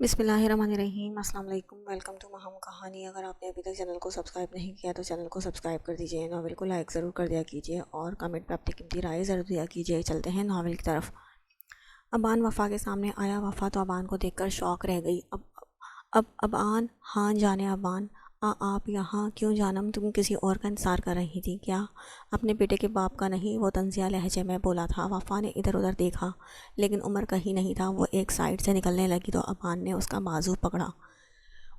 بسم اللہ الرحمن الرحیم۔ السلام علیکم، ویلکم ٹو مہم کہانی۔ اگر آپ نے ابھی تک چینل کو سبسکرائب نہیں کیا تو چینل کو سبسکرائب کر دیجئے، ناول کو لائک ضرور کر دیا کیجئے اور کمنٹ پہ اپنی قیمتی رائے ضرور دیا کیجئے۔ چلتے ہیں ناول کی طرف۔ ابان وفا کے سامنے آیا۔ وفا تو ابان کو دیکھ کر شوق رہ گئی۔ اب ابان، ہاں جانے ابان، آپ یہاں کیوں جانم؟ تم کسی اور کا انتظار کر رہی تھی کیا؟ اپنے بیٹے کے باپ کا نہیں، وہ طنزیہ لہجے میں بولا تھا۔ وفا نے ادھر ادھر دیکھا لیکن عمر کہیں نہیں تھا۔ وہ ایک سائیڈ سے نکلنے لگی تو ابان نے اس کا بازو پکڑا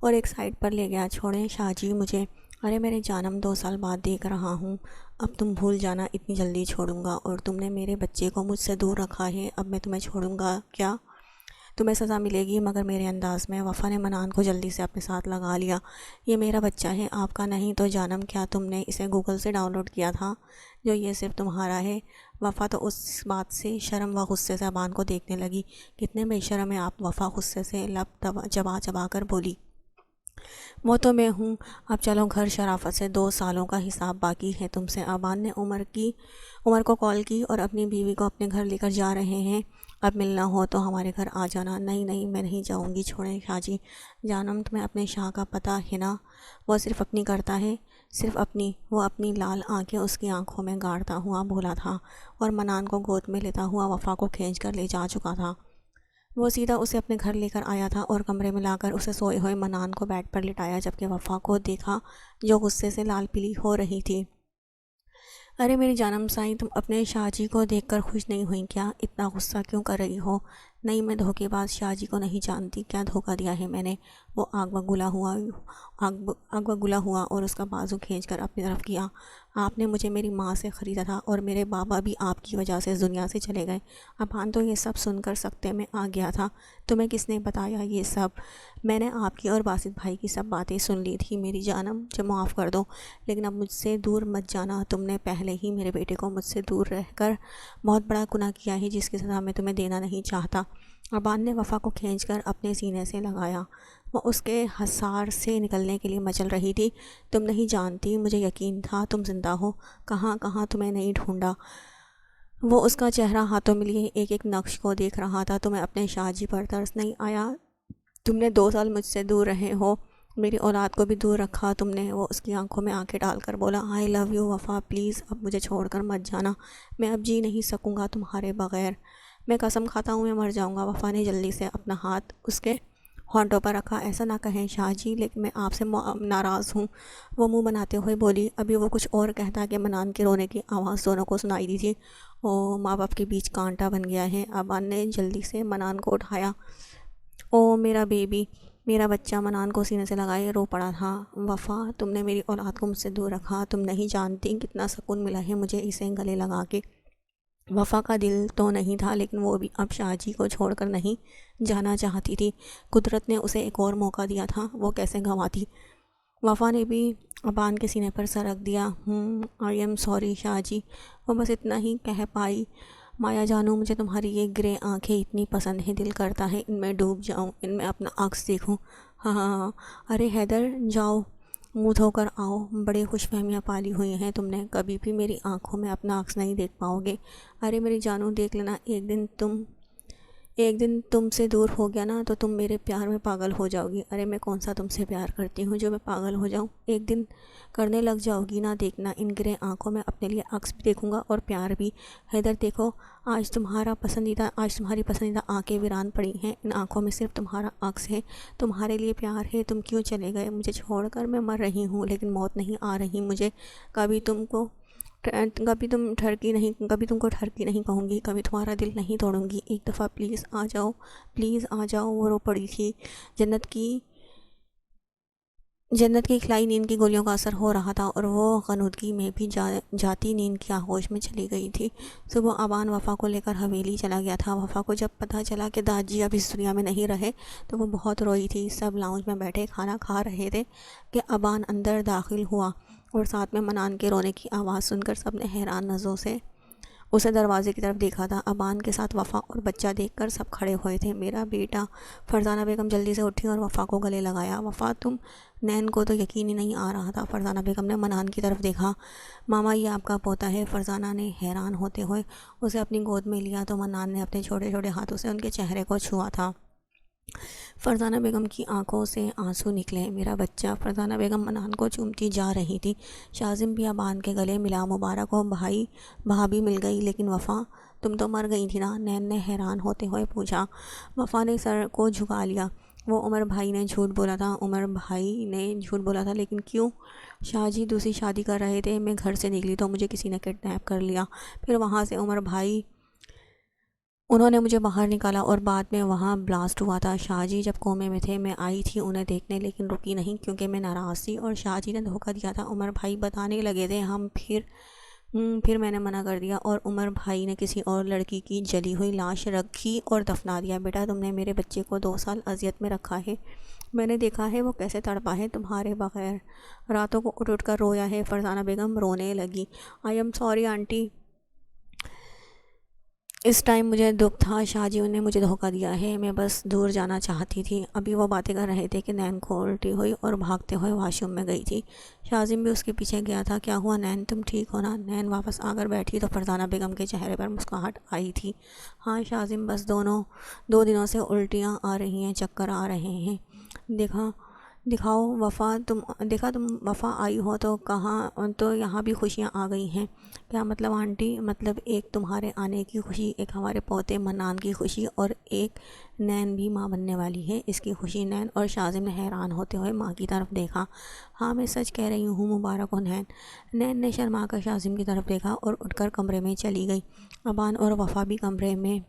اور ایک سائیڈ پر لے گیا۔ چھوڑیں شاہ جی مجھے۔ ارے میرے جانم، 2 سال بعد دیکھ رہا ہوں، اب تم بھول جانا اتنی جلدی چھوڑوں گا؟ اور تم نے میرے بچے کو مجھ سے دور رکھا ہے، اب میں تمہیں چھوڑوں گا کیا؟ تمہیں سزا ملے گی مگر میرے انداز میں۔ وفا نے منان کو جلدی سے اپنے ساتھ لگا لیا۔ یہ میرا بچہ ہے، آپ کا نہیں تو جانم کیا تم نے اسے گوگل سے ڈاؤن لوڈ کیا تھا جو یہ صرف تمہارا ہے؟ وفا تو اس بات سے شرم و غصے سے ابان کو دیکھنے لگی۔ کتنے بے شرم ہیں آپ! وفا غصے سے لب چبا چبا کر بولی۔ وہ تو میں ہوں، اب چلو گھر۔ شرافت سے 2 سالوں کا حساب باقی ہے تم سے۔ ابان نے عمر کو کال کی اور اپنی بیوی کو اپنے گھر لے کر جا رہے ہیں، اب ملنا ہو تو ہمارے گھر آ جانا۔ نہیں نہیں، میں نہیں جاؤں گی۔ چھوڑیں شاہ جی۔ جانم تمہیں اپنے شاہ کا پتہ ہے نا، وہ صرف اپنی کرتا ہے، صرف اپنی۔ وہ اپنی لال آنکھیں اس کی آنکھوں میں گاڑتا ہوا بولا تھا اور منان کو گود میں لیتا ہوا وفا کو کھینچ کر لے جا چکا تھا۔ وہ سیدھا اسے اپنے گھر لے کر آیا تھا اور کمرے میں لا کر اسے سوئے ہوئے منان کو بیڈ پر لٹایا، جبکہ وفا کو دیکھا جو غصے سے لال پیلی ہو رہی تھی۔ ارے میری جانم سائیں، تم اپنے شاہ جی کو دیکھ کر خوش نہیں ہوئی کیا؟ اتنا غصہ کیوں کر رہی ہو؟ نہیں، میں دھوکے باز شاہ جی کو نہیں جانتی۔ کیا دھوکہ دیا ہے میں نے؟ وہ آگ بگولا ہوا اور اس کا بازو کھینچ کر اپنی طرف کیا۔ آپ نے مجھے میری ماں سے خریدا تھا اور میرے بابا بھی آپ کی وجہ سے اس دنیا سے چلے گئے۔ ابان تو یہ سب سن کر سکتے میں آ گیا تھا۔ تمہیں کس نے بتایا یہ سب؟ میں نے آپ کی اور باسط بھائی کی سب باتیں سن لی تھی میری جانم، مجھے معاف کر دو، لیکن اب مجھ سے دور مت جانا۔ تم نے پہلے ہی میرے بیٹے کو مجھ سے دور رہ کر بہت بڑا گناہ کیا ہے جس کی سزا میں تمہیں دینا نہیں چاہتا۔ ابان نے وفا کو کھینچ کر اپنے سینے سے لگایا۔ وہ اس کے حصار سے نکلنے کے لیے مچل رہی تھی۔ تم نہیں جانتی، مجھے یقین تھا تم زندہ ہو، کہاں کہاں تمہیں نہیں ڈھونڈا۔ وہ اس کا چہرہ ہاتھوں میں لیے ایک ایک نقش کو دیکھ رہا تھا۔ تمہیں اپنے شاہ جی پر ترس نہیں آیا؟ تم نے 2 سال مجھ سے دور رہے ہو، میری اولاد کو بھی دور رکھا تم نے۔ وہ اس کی آنکھوں میں آنکھیں ڈال کر بولا، آئی لو یو وفا، پلیز اب مجھے چھوڑ کر مت جانا، میں اب جی نہیں سکوں گا تمہارے بغیر، میں قسم کھاتا ہوں میں مر جاؤں گا۔ وفا نے جلدی سے اپنا ہاتھ اس کے ہونٹوں پر رکھا۔ ایسا نہ کہیں شاہ جی، لیکن میں آپ سے ناراض ہوں، وہ منہ بناتے ہوئے بولی۔ ابھی وہ کچھ اور کہتا کہ منان کے رونے کی آواز دونوں کو سنائی دی تھی۔ او، ماں باپ کے بیچ کانٹا بن گیا ہے۔ ابان نے جلدی سے منان کو اٹھایا۔ او میرا بیبی، میرا بچہ، منان کو سینے سے لگائے رو پڑا تھا۔ وفا، تم نے میری اولاد کو مجھ سے دور رکھا، تم نہیں جانتی کتنا سکون ملا ہے مجھے اسے گلے لگا کے۔ وفا کا دل تو نہیں تھا لیکن وہ بھی اب شاہ جی کو چھوڑ کر نہیں جانا چاہتی تھی۔ قدرت نے اسے ایک اور موقع دیا تھا، وہ کیسے گنواتی؟ وفا نے بھی ابان کے سینے پر سر رکھ دیا۔ آئی ایم سوری شاہ جی، وہ بس اتنا ہی کہہ پائی۔ مایا جانو، مجھے تمہاری یہ گرے آنکھیں اتنی پسند ہیں، دل کرتا ہے ان میں ڈوب جاؤں، ان میں اپنا عکس دیکھوں۔ ہاں ہاں ہاں۔ ارے حیدر، جاؤ منہ دھو کر آؤ، بڑے خوش فہمیاں پالی ہوئی ہیں تم نے، کبھی بھی میری آنکھوں میں اپنا عکس نہیں دیکھ پاؤ گے۔ ارے میری جانو دیکھ لینا، ایک دن تم سے دور ہو گیا نا تو تم میرے پیار میں پاگل ہو جاؤ گی۔ ارے میں کون سا تم سے پیار کرتی ہوں جو میں پاگل ہو جاؤں؟ ایک دن کرنے لگ جاؤ گی نا، دیکھنا ان گرے آنکھوں میں اپنے لیے عکس بھی دیکھوں گا اور پیار بھی۔ حیدر دیکھو، آج تمہاری پسندیدہ آنکھیں ویران پڑی ہیں، ان آنکھوں میں صرف تمہارا عکس ہے، تمہارے لیے پیار ہے۔ تم کیوں چلے گئے مجھے چھوڑ کر؟ میں مر رہی ہوں لیکن موت نہیں آ رہی مجھے۔ کبھی تم کو ٹھرکی نہیں کہوں گی، کبھی تمہارا دل نہیں توڑوں گی۔ ایک دفعہ پلیز آ جاؤ، پلیز آ جاؤ۔ وہ رو پڑی تھی۔ جنت کی کھلائی نیند کی گولیوں کا اثر ہو رہا تھا اور وہ غنودگی میں بھی جاتی نیند کی آغوش میں چلی گئی تھی۔ صبح ابان وفا کو لے کر حویلی چلا گیا تھا۔ وفا کو جب پتہ چلا کہ داجی اب اس دنیا میں نہیں رہے تو وہ بہت روئی تھی۔ سب لاؤنج میں بیٹھے کھانا کھا رہے تھے کہ ابان اندر داخل ہوا اور ساتھ میں منان کے رونے کی آواز سن کر سب نے حیران نظروں سے اسے دروازے کی طرف دیکھا تھا۔ ابان کے ساتھ وفا اور بچہ دیکھ کر سب کھڑے ہوئے تھے۔ میرا بیٹا! فرزانہ بیگم جلدی سے اٹھی اور وفا کو گلے لگایا۔ وفا، تم؟ نین کو تو یقین ہی نہیں آ رہا تھا۔ فرزانہ بیگم نے منان کی طرف دیکھا۔ ماما، یہ آپ کا پوتا ہے؟ فرزانہ نے حیران ہوتے ہوئے اسے اپنی گود میں لیا تو منان نے اپنے چھوٹے چھوٹے ہاتھوں سے ان کے چہرے کو چھوا تھا۔ فرزانہ بیگم کی آنکھوں سے آنسو نکلے۔ میرا بچہ، فرزانہ بیگم منان کو چومتی جا رہی تھی۔ شاذم بھی ابان کے گلے ملا۔ مبارک ہو بھائی، بھابھی مل گئی، لیکن وفا تم تو مر گئی تھی نا؟ نین نے حیران ہوتے ہوئے پوچھا۔ وفا نے سر کو جھکا لیا۔ وہ عمر بھائی نے جھوٹ بولا تھا، عمر بھائی نے جھوٹ بولا تھا، لیکن کیوں؟ شاہ جی دوسری شادی کر رہے تھے، میں گھر سے نکلی تو مجھے کسی نے کڈنیپ کر لیا، پھر وہاں سے عمر بھائی انہوں نے مجھے باہر نکالا اور بعد میں وہاں بلاسٹ ہوا تھا۔ شاہ جی جب کومے میں تھے میں آئی تھی انہیں دیکھنے، لیکن رکی نہیں کیونکہ میں ناراض تھی اور شاہ جی نے دھوکہ دیا تھا۔ عمر بھائی بتانے لگے تھے ہم، پھر میں نے منع کر دیا اور عمر بھائی نے کسی اور لڑکی کی جلی ہوئی لاش رکھی اور دفنا دیا۔ بیٹا تم نے میرے بچے کو 2 سال اذیت میں رکھا ہے، میں نے دیکھا ہے وہ کیسے تڑپا ہے تمہارے بغیر، راتوں کو اٹھ کر رویا ہے۔ فرزانہ بیگم رونے لگی۔ آئی ایم سوری آنٹی، اس ٹائم مجھے دکھ تھا، شاہ جی نے مجھے دھوکہ دیا ہے، میں بس دور جانا چاہتی تھی۔ ابھی وہ باتیں کر رہے تھے کہ نین کو الٹی ہوئی اور بھاگتے ہوئے واش روم میں گئی تھی۔ شاذم بھی اس کے پیچھے گیا تھا۔ کیا ہوا نین، تم ٹھیک ہو نا؟ نین واپس آ کر بیٹھی تو فرزانہ بیگم کے چہرے پر مسکراہٹ آئی تھی۔ ہاں شاذم، بس 2 دنوں سے الٹیاں آ رہی ہیں، چکر آ رہے ہیں۔ دیکھا تم وفا آئی ہو تو کہاں، تو یہاں بھی خوشیاں آ گئی ہیں۔ کیا مطلب آنٹی؟ مطلب ایک تمہارے آنے کی خوشی، ایک ہمارے پوتے منان کی خوشی، اور ایک نین بھی ماں بننے والی ہے، اس کی خوشی۔ نین اور شاذم نے حیران ہوتے ہوئے ماں کی طرف دیکھا۔ ہاں میں سچ کہہ رہی ہوں، مبارک ہو نین۔ نین نے شرما کر شاذم کی طرف دیکھا اور اٹھ کر کمرے میں چلی گئی۔ ابان اور وفا بھی کمرے میں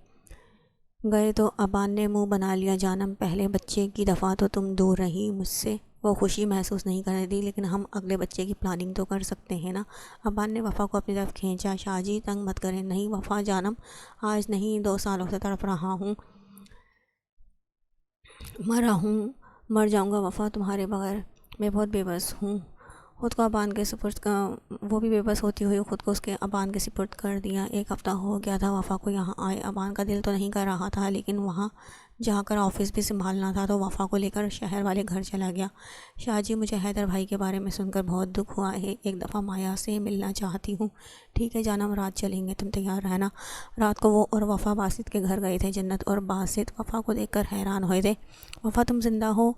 گئے تو ابان نے منہ بنا لیا۔ جانم، پہلے بچے کی دفعہ تو تم دور رہی مجھ سے، وہ خوشی محسوس نہیں کر رہی تھی، لیکن ہم اگلے بچے کی پلاننگ تو کر سکتے ہیں نا؟ ابان نے وفا کو اپنی طرف کھینچا۔ شاہ جی تنگ مت کریں۔ نہیں وفا جانم، آج نہیں، 2 سالوں سے تڑپ رہا ہوں، مر جاؤں گا وفا تمہارے بغیر، میں بہت بے بس ہوں۔ خود کو ابان کے سپرد کا، وہ بھی بے بس ہوتی ہوئی خود کو اس کے ابان کے سپرد کر دیا۔ 1 ہفتہ ہو گیا تھا وفا کو یہاں آئے۔ ابان کا دل تو نہیں کر رہا تھا، لیکن وہاں جا کر آفس بھی سنبھالنا تھا تو وفا کو لے کر شہر والے گھر چلا گیا۔ شاہ جی مجھے حیدر بھائی کے بارے میں سن کر بہت دکھ ہوا ہے، ایک دفعہ مایا سے ملنا چاہتی ہوں۔ ٹھیک ہے جانم، رات چلیں گے، تم تیار رہنا۔ رات کو وہ اور وفا باسط کے گھر گئے تھے۔ جنت اور باسط وفا کو دیکھ کر حیران ہوئے تھے۔ وفا تم زندہ ہو؟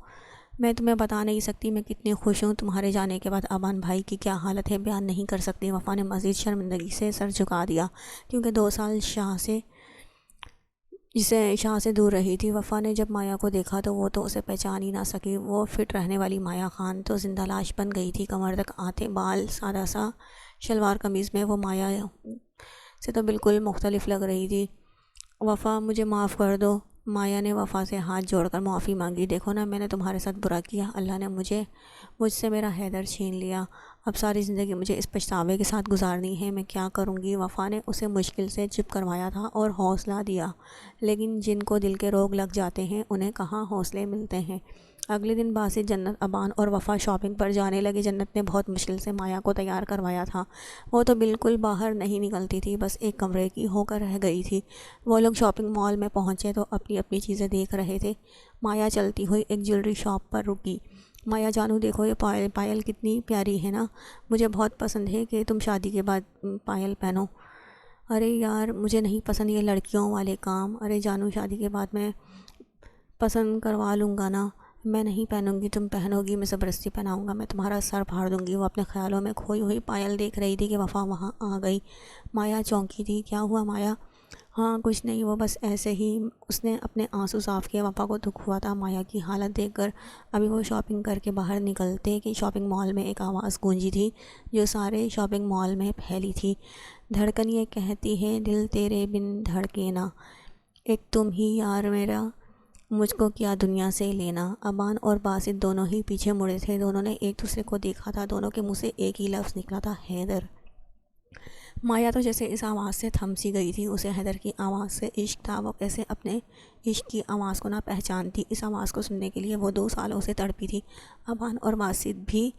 میں تمہیں بتا نہیں سکتی میں کتنی خوش ہوں۔ تمہارے جانے کے بعد ابان بھائی کی کیا حالت ہے بیان نہیں کر سکتی۔ وفا نے مزید شرمندگی سے سر جھکا دیا، کیونکہ 2 سال شاہ سے دور رہی تھی۔ وفا نے جب مایا کو دیکھا تو وہ تو اسے پہچان ہی نہ سکی۔ وہ فٹ رہنے والی مایا خان تو زندہ لاش بن گئی تھی، کمر تک آتے بال، سادہ سا شلوار قمیض میں وہ مایا سے تو بالکل مختلف لگ رہی تھی۔ وفا مجھے معاف کر دو۔ مایا نے وفا سے ہاتھ جوڑ کر معافی مانگی۔ دیکھو نا، میں نے تمہارے ساتھ برا کیا، اللہ نے مجھ سے میرا حیدر چھین لیا، اب ساری زندگی مجھے اس پچھتاوے کے ساتھ گزارنی ہے، میں کیا کروں گی؟ وفا نے اسے مشکل سے چپ کروایا تھا اور حوصلہ دیا، لیکن جن کو دل کے روگ لگ جاتے ہیں انہیں کہاں حوصلے ملتے ہیں۔ اگلے دن باسط، جنت، ابان اور وفا شاپنگ پر جانے لگے۔ جنت نے بہت مشکل سے مایا کو تیار کروایا تھا، وہ تو بالکل باہر نہیں نکلتی تھی، بس ایک کمرے کی ہو کر رہ گئی تھی۔ وہ لوگ شاپنگ مال میں پہنچے تو اپنی اپنی چیزیں دیکھ رہے تھے۔ مایا چلتی ہوئی ایک جیولری شاپ پر رکی۔ مایا جانو دیکھو، یہ پائل کتنی پیاری ہے نا، مجھے بہت پسند ہے کہ تم شادی کے بعد پائل پہنو۔ ارے یار مجھے نہیں پسند یہ لڑکیوں والے کام۔ ارے جانو شادی کے بعد میں پسند کروا لوں گا نا، میں نہیں پہنوں گی، تم پہنو گی، میں زبردستی پہناؤں گا، میں تمہارا سر پھاڑ دوں گی۔ وہ اپنے خیالوں میں کھوئی ہوئی پائل دیکھ رہی تھی کہ وفا وہاں آ گئی۔ مایا چونکی تھی۔ کیا ہوا مایا؟ ہاں کچھ نہیں، وہ بس ایسے ہی۔ اس نے اپنے آنسو صاف کیے۔ وفا کو دکھ ہوا تھا مایا کی حالت دیکھ کر۔ ابھی وہ شاپنگ کر کے باہر نکلتے کہ شاپنگ مال میں ایک آواز گونجی تھی جو سارے شاپنگ مال میں پھیلی تھی۔ دھڑکن یہ کہتی ہے دل تیرے بن دھڑکے نا، ایک تم ہی یار میرا، مجھ کو کیا دنیا سے لینا۔ ابان اور باسط دونوں ہی پیچھے مڑے تھے، دونوں نے ایک دوسرے کو دیکھا تھا، دونوں کے منہ سے ایک ہی لفظ نکلا تھا، حیدر۔ مایا تو جیسے اس آواز سے تھم سی گئی تھی، اسے حیدر کی آواز سے عشق تھا، وہ کیسے اپنے عشق کی آواز کو نہ پہچانتی۔ اس آواز کو سننے کے لیے وہ 2 سالوں سے تڑپی تھی۔ ابان اور باسط بھی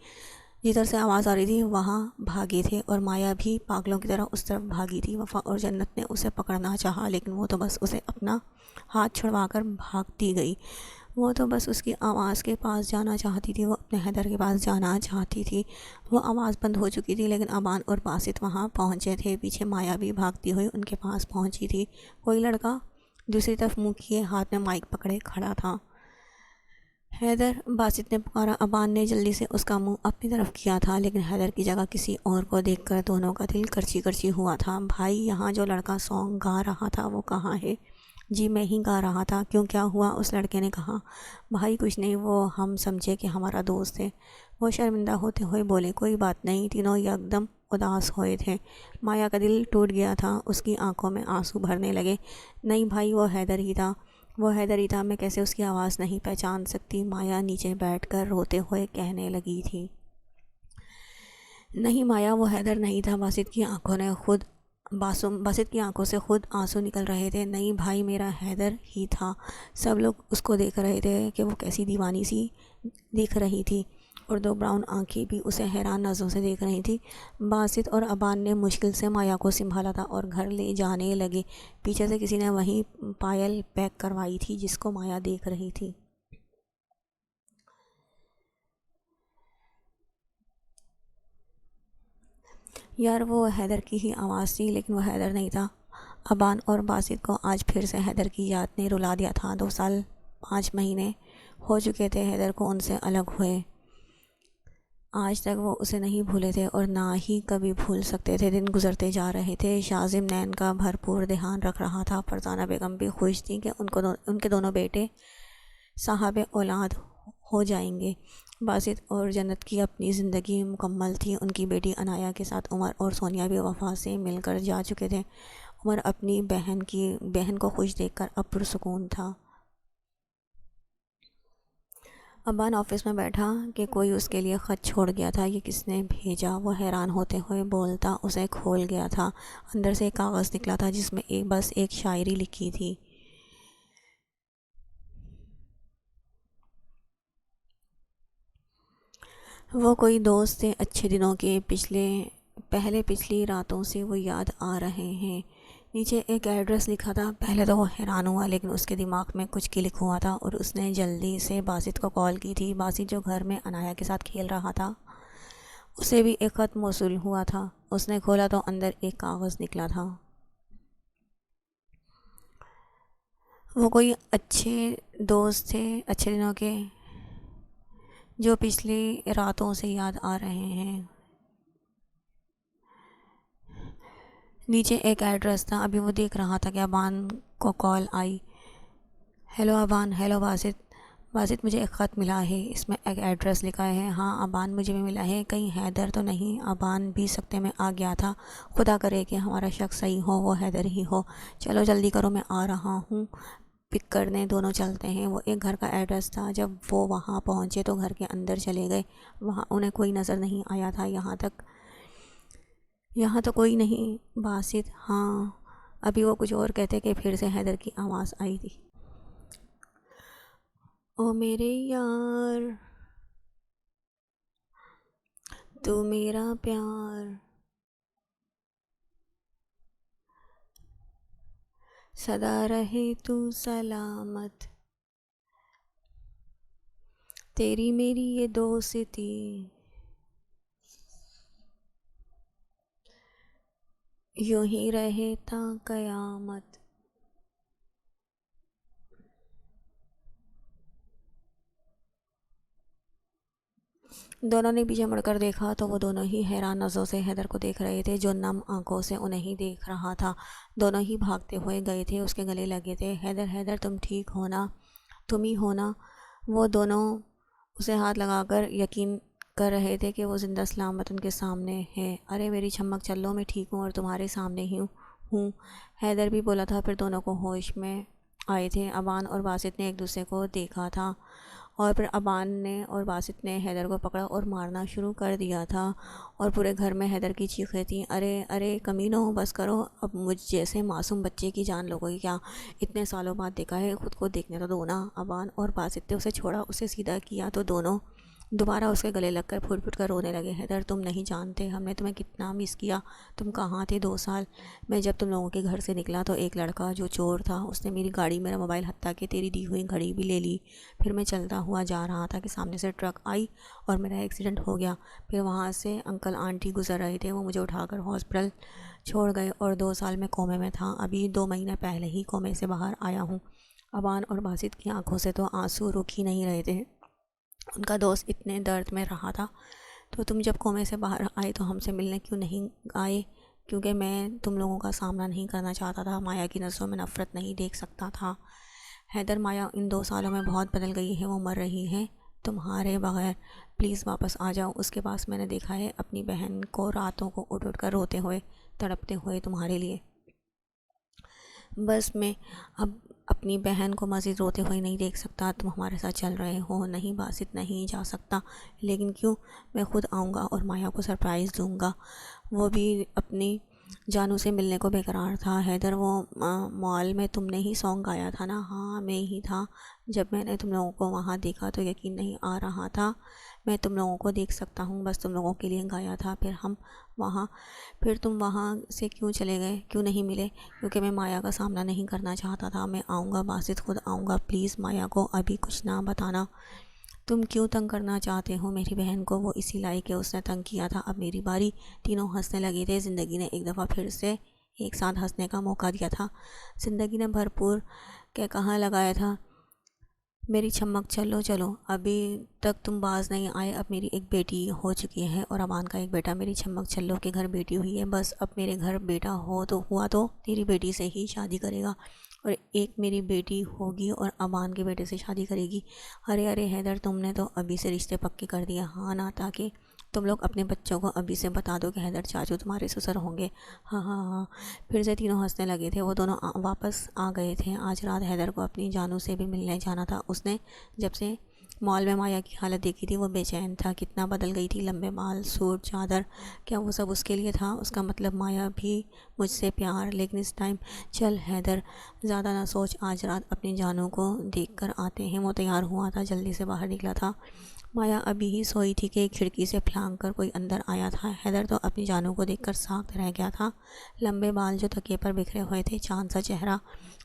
جدھر سے آواز آ رہی تھی وہاں بھاگے تھے اور مایا بھی پاگلوں کی طرح اس طرف بھاگی تھی۔ وفا اور جنت نے اسے پکڑنا چاہا، لیکن وہ تو بس اسے اپنا ہاتھ چھڑوا کر بھاگتی گئی۔ وہ تو بس اس کی آواز کے پاس جانا چاہتی تھی، وہ اپنے حیدر کے پاس جانا چاہتی تھی۔ وہ آواز بند ہو چکی تھی، لیکن ابان اور باسط وہاں پہنچے تھے۔ پیچھے مایا بھی بھاگتی ہوئی ان کے پاس پہنچی تھی۔ کوئی لڑکا دوسری طرف منہ کیے ہاتھ میں مائک پکڑے کھڑا تھا۔ حیدر، باسط نے پکارا۔ ابان نے جلدی سے اس کا منہ اپنی طرف کیا تھا، لیکن حیدر کی جگہ کسی اور کو دیکھ کر دونوں کا دل کرچی کرچی ہوا تھا۔ بھائی، یہاں جو لڑکا سانگ گا رہا تھا وہ کہاں ہے؟ جی میں ہی گا رہا تھا۔ کیوں، کیا ہوا؟ اس لڑکے نے کہا۔ بھائی کچھ نہیں، وہ ہم سمجھے کہ ہمارا دوست ہے۔ وہ شرمندہ ہوتے ہوئے بولے۔ کوئی بات نہیں۔ تینوں یکدم اداس ہوئے تھے۔ مایا کا دل ٹوٹ گیا تھا، اس کی آنکھوں میں آنسو بھرنے لگے۔ نہیں بھائی، وہ حیدر ہی تھا، وہ حیدر ہی تھا، میں کیسے اس کی آواز نہیں پہچان سکتی؟ مایا نیچے بیٹھ کر روتے ہوئے کہنے لگی تھی۔ نہیں مایا، وہ حیدر نہیں تھا۔ باسط کی آنکھوں سے خود آنسو نکل رہے تھے۔ نہیں بھائی، میرا حیدر ہی تھا۔ سب لوگ اس کو دیکھ رہے تھے کہ وہ کیسی دیوانی سی دکھ رہی تھی، اور دو براؤن آنکھیں بھی اسے حیران نظروں سے دیکھ رہی تھی۔ باسط اور ابان نے مشکل سے مایا کو سنبھالا تھا اور گھر لے جانے لگے۔ پیچھے سے کسی نے وہیں پائل پیک کروائی تھی جس کو مایا دیکھ رہی تھی۔ یار، وہ حیدر کی ہی آواز تھی، لیکن وہ حیدر نہیں تھا۔ ابان اور باسط کو آج پھر سے حیدر کی یاد نے رلا دیا تھا۔ 2 سال 5 مہینے ہو چکے تھے حیدر کو ان سے الگ ہوئے۔ آج تک وہ اسے نہیں بھولے تھے اور نہ ہی کبھی بھول سکتے تھے۔ دن گزرتے جا رہے تھے۔ شاذم نین کا بھرپور دھیان رکھ رہا تھا۔ فرزانہ بیگم بھی خوش تھی کہ ان کے دونوں بیٹے صاحب اولاد ہو جائیں گے۔ باسط اور جنت کی اپنی زندگی مکمل تھی۔ ان کی بیٹی عنایہ کے ساتھ عمر اور سونیا بھی وفا سے مل کر جا چکے تھے۔ عمر اپنی بہن کو خوش دیکھ کر اب پرسکون تھا۔ ابان آفس میں بیٹھا کہ کوئی اس کے لیے خط چھوڑ گیا تھا۔ یہ کس نے بھیجا؟ وہ حیران ہوتے ہوئے بولتا اسے کھول گیا تھا۔ اندر سے ایک کاغذ نکلا تھا جس میں بس ایک شاعری لکھی تھی۔ وہ کوئی دوست تھے اچھے دنوں کے، پچھلی راتوں سے وہ یاد آ رہے ہیں۔ نیچے ایک ایڈریس لکھا تھا۔ پہلے تو وہ حیران ہوا، لیکن اس کے دماغ میں کچھ کلک ہوا تھا اور اس نے جلدی سے باسط کو کال کی تھی۔ باسط جو گھر میں عنایہ کے ساتھ کھیل رہا تھا، اسے بھی ایک خط موصول ہوا تھا۔ اس نے کھولا تو اندر ایک کاغذ نکلا تھا۔ وہ کوئی اچھے دوست تھے اچھے دنوں کے، جو پچھلی راتوں سے یاد آ رہے ہیں۔ نیچے ایک ایڈریس تھا۔ ابھی وہ دیکھ رہا تھا کہ ابان کو کال آئی۔ ہیلو ابان۔ ہیلو باسط۔ باسط، مجھے ایک خط ملا ہے، اس میں ایک ایڈریس لکھا ہے۔ ہاں ابان، مجھے بھی ملا ہے۔ کہیں حیدر تو نہیں؟ ابان بھی سکتے میں آ گیا تھا۔ خدا کرے کہ ہمارا شک صحیح ہو، وہ حیدر ہی ہو۔ چلو جلدی کرو، میں آ رہا ہوں پک کرنے، دونوں چلتے ہیں۔ وہ ایک گھر کا ایڈریس تھا۔ جب وہ وہاں پہنچے تو گھر کے اندر چلے گئے۔ وہاں انہیں کوئی نظر نہیں آیا تھا۔ یہاں تو کوئی نہیں باسط؟ ہاں۔ ابھی وہ کچھ اور کہتے کہ پھر سے حیدر کی آواز آئی تھی۔ او میرے یار، تو میرا پیار، سدا رہے تو سلامت، تیری میری یہ دوستی، یوں ہی رہے تا قیامت۔ دونوں نے پیچھے مڑ کر دیکھا تو وہ دونوں ہی حیران نظروں سے حیدر کو دیکھ رہے تھے، جو نم آنکھوں سے انہیں ہی دیکھ رہا تھا۔ دونوں ہی بھاگتے ہوئے گئے تھے، اس کے گلے لگے تھے۔ حیدر، حیدر، تم ٹھیک ہو نا؟ تم ہی ہو نا؟ وہ دونوں اسے ہاتھ لگا کر یقین کر رہے تھے کہ وہ زندہ سلامت ان کے سامنے ہے۔ ارے میری چھمک چلو، میں ٹھیک ہوں اور تمہارے سامنے ہی ہوں، حیدر بھی بولا تھا۔ پھر دونوں کو ہوش میں آئے تھے۔ ابان اور باسط نے ایک دوسرے کو دیکھا تھا، اور پھر ابان نے اور باسط نے حیدر کو پکڑا اور مارنا شروع کر دیا تھا، اور پورے گھر میں حیدر کی چیخیں تھیں۔ ارے ارے کمینوں، بس کرو، اب مجھ جیسے معصوم بچے کی جان لوگو گے کیا؟ اتنے سالوں بعد دیکھا ہے، خود کو دیکھنے تو دو نا۔ ابان اور باسط نے اسے چھوڑا، اسے سیدھا کیا تو دونوں دوبارہ اس کے گلے لگ کر پھوٹ پھوٹ کر رونے لگے۔ حیدر، تم نہیں جانتے ہم نے تمہیں کتنا مس کیا۔ تم کہاں تھے 2 سال؟ میں جب تم لوگوں کے گھر سے نکلا تو ایک لڑکا جو چور تھا، اس نے میری گاڑی، میرا موبائل، حتیٰ کہ تیری دی ہوئی گھڑی بھی لے لی۔ پھر میں چلتا ہوا جا رہا تھا کہ سامنے سے ٹرک آئی اور میرا ایکسیڈنٹ ہو گیا۔ پھر وہاں سے انکل آنٹی گزر رہے تھے، وہ مجھے اٹھا کر ہاسپٹل چھوڑ گئے اور 2 سال میں کومے میں تھا۔ ابھی 2 مہینے پہلے ہی کومے سے باہر آیا ہوں۔ ابان اور باسط کی آنکھوں سے تو آنسو رک ہی نہیں رہے تھے۔ ان کا دوست اتنے درد میں رہا تھا، تو تم جب کومے سے باہر آئے تو ہم سے ملنے کیوں نہیں آئے؟ کیونکہ میں تم لوگوں کا سامنا نہیں کرنا چاہتا تھا، مایا کی نظروں میں نفرت نہیں دیکھ سکتا تھا۔ حیدر، مایا ان 2 سالوں میں بہت بدل گئی ہے، وہ مر رہی ہے تمہارے بغیر، پلیز واپس آ جاؤ۔ اس کے پاس میں نے دیکھا ہے اپنی بہن کو راتوں کو اٹھ اٹھ کر روتے ہوئے، تڑپتے ہوئے تمہارے لیے۔ بس میں اب اپنی بہن کو مزید روتے ہوئے نہیں دیکھ سکتا، تم ہمارے ساتھ چل رہے ہو۔ نہیں باسط، نہیں جا سکتا۔ لیکن کیوں؟ میں خود آؤں گا اور مایا کو سرپرائز دوں گا۔ وہ بھی اپنی جانو سے ملنے کو بیقرار تھا۔ حیدر، وہ مال میں تم نے ہی سانگ گایا تھا نا؟ ہاں میں ہی تھا۔ جب میں نے تم لوگوں کو وہاں دیکھا تو یقین نہیں آ رہا تھا میں تم لوگوں کو دیکھ سکتا ہوں، بس تم لوگوں کے لیے گایا تھا۔ پھر تم وہاں سے کیوں چلے گئے، کیوں نہیں ملے؟ کیونکہ میں مایا کا سامنا نہیں کرنا چاہتا تھا۔ میں آؤں گا باسط، خود آؤں گا، پلیز مایا کو ابھی کچھ نہ بتانا۔ تم کیوں تنگ کرنا چاہتے ہو میری بہن کو؟ وہ اسی لائق ہے، اس نے تنگ کیا تھا، اب میری باری۔ تینوں ہنسنے لگے تھے۔ زندگی نے ایک دفعہ پھر سے ایک ساتھ ہنسنے کا موقع دیا تھا۔ زندگی نے بھرپور کہا لگایا تھا، میری چھمک چلو چلو، ابھی تک تم باز نہیں آئے، اب میری ایک بیٹی ہو چکی ہے اور ابان کا ایک بیٹا۔ میری چھمک چلو کے گھر بیٹی ہوئی ہے، بس اب میرے گھر بیٹا ہوا تو تیری بیٹی سے ہی شادی کرے گا، اور ایک میری بیٹی ہوگی اور ابان کے بیٹے سے شادی کرے گی۔ ارے ارے حیدر، تم نے تو ابھی سے رشتے پکے کر دیا، ہاں نا؟ تاکہ تم لوگ اپنے بچوں کو ابھی سے بتا دو کہ حیدر چاچو تمہارے سسر ہوں گے۔ ہاں ہاں ہاں۔ پھر سے تینوں ہنسنے لگے تھے۔ وہ دونوں واپس آ گئے تھے۔ آج رات حیدر کو اپنی جانو سے بھی ملنے جانا تھا۔ اس نے جب سے مال میں مایا کی حالت دیکھی تھی وہ بے چین تھا، کتنا بدل گئی تھی، لمبے بال، سوٹ، چادر، کیا وہ سب اس کے لیے تھا؟ اس کا مطلب مایا بھی مجھ سے پیار، لیکن اس ٹائم چل حیدر زیادہ نہ سوچ، آج رات اپنی جانوں کو دیکھ کر آتے ہیں۔ وہ تیار ہوا تھا، جلدی سے باہر نکلا تھا۔ مایا ابھی ہی سوئی تھی کہ کھڑکی سے پھلانگ کر کوئی اندر آیا تھا۔ حیدر تو اپنی جانوں کو دیکھ کر ساکت رہ گیا تھا، لمبے بال جو تکیے پر بکھرے ہوئے تھے، چاند سا چہرہ،